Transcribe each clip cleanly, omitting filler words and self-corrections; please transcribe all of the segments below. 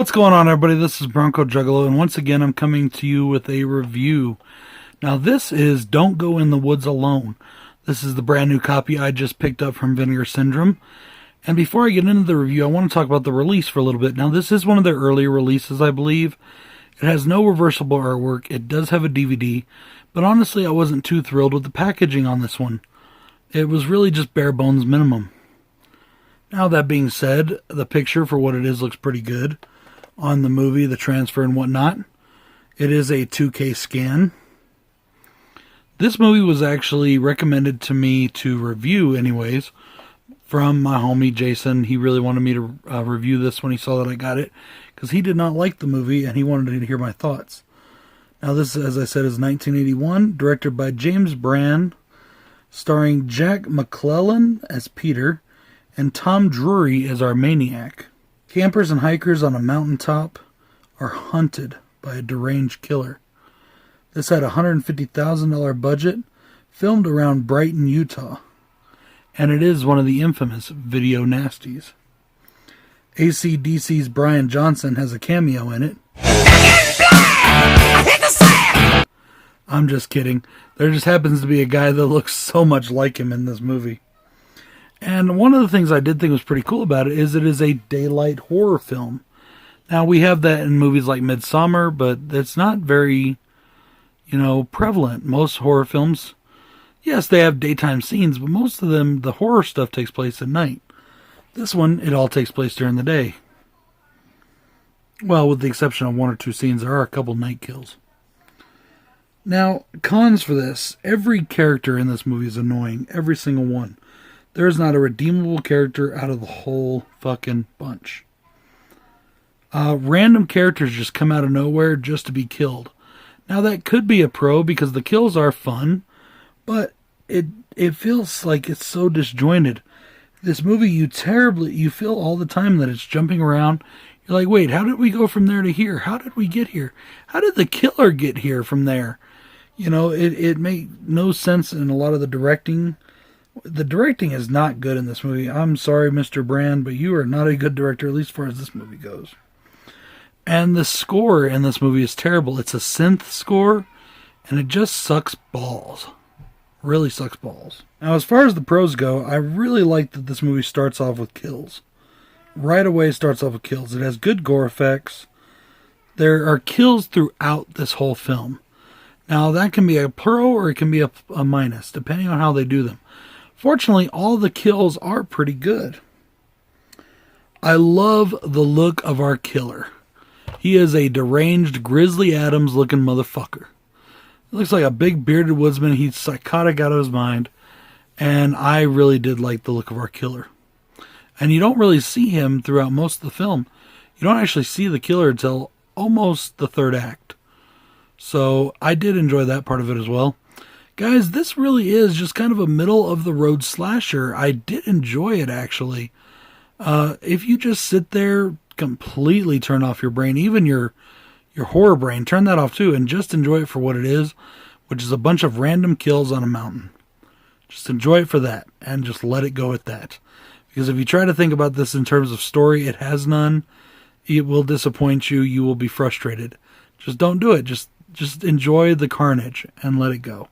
What's going on, everybody? This is Bronco Juggalo, and once again I'm coming to you with a review. Now this is Don't Go in the Woods Alone. This is the brand new copy I just picked up from Vinegar Syndrome. And before I get into the review, I want to talk about the release for a little bit. Now this is one of their earlier releases, I believe. It has no reversible artwork. It does have a DVD, but honestly I wasn't too thrilled with the packaging on this one. It was really just bare bones minimum. Now that being said, the picture for what it is looks pretty good on the movie, the transfer and whatnot. It is a 2K scan. This movie was actually recommended to me to review anyways from my homie Jason. He really wanted me to review this when he saw that I got it because he did not like the movie and he wanted to hear my thoughts. Now this, as I said, is 1981, directed by James Brand, starring Jack McClellan as Peter and Tom Drury as our maniac. Campers and hikers on a mountaintop are hunted by a deranged killer. This had a $150,000 budget, filmed around Brighton, Utah, and it is one of the infamous video nasties. AC/DC's Brian Johnson has a cameo in it. I'm just kidding. There just happens to be a guy that looks so much like him in this movie. And one of the things I did think was pretty cool about it is a daylight horror film. Now, we have that in movies like Midsommar, but it's not very, prevalent. Most horror films, yes, they have daytime scenes, but most of them, the horror stuff takes place at night. This one, it all takes place during the day. Well, with the exception of one or two scenes, there are a couple night kills. Now, cons for this. Every character in this movie is annoying. Every single one. There's not a redeemable character out of the whole fucking bunch. Random characters just come out of nowhere just to be killed. Now that could be a pro because the kills are fun, but it feels like it's so disjointed. This movie, you feel all the time that it's jumping around. You're like, wait, how did we go from there to here? How did we get here? How did the killer get here from there? It made no sense in a lot of the directing. The directing is not good in this movie. I'm sorry, Mr. Brand, but you are not a good director, at least as far as this movie goes. And the score in this movie is terrible. It's a synth score, and it just sucks balls. Really sucks balls. Now, as far as the pros go, I really like that this movie starts off with kills. Right away starts off with kills. It has good gore effects. There are kills throughout this whole film. Now, that can be a pro or it can be a minus, depending on how they do them. Fortunately, all the kills are pretty good. I love the look of our killer. He is a deranged Grizzly Adams looking motherfucker. He looks like a big bearded woodsman. He's psychotic out of his mind. And I really did like the look of our killer. And you don't really see him throughout most of the film. You don't actually see the killer until almost the third act. So I did enjoy that part of it as well. Guys, this really is just kind of a middle-of-the-road slasher. I did enjoy it, actually. If you just sit there, completely turn off your brain, even your horror brain, turn that off too, and just enjoy it for what it is, which is a bunch of random kills on a mountain. Just enjoy it for that, and just let it go at that. Because if you try to think about this in terms of story, it has none. It will disappoint you. You will be frustrated. Just don't do it. Just enjoy the carnage and let it go.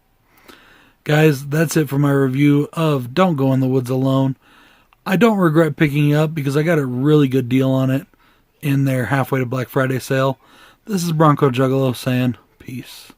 Guys, that's it for my review of Don't Go in the Woods Alone. I don't regret picking it up because I got a really good deal on it in their halfway to Black Friday sale. This is Bronco Juggalo saying peace.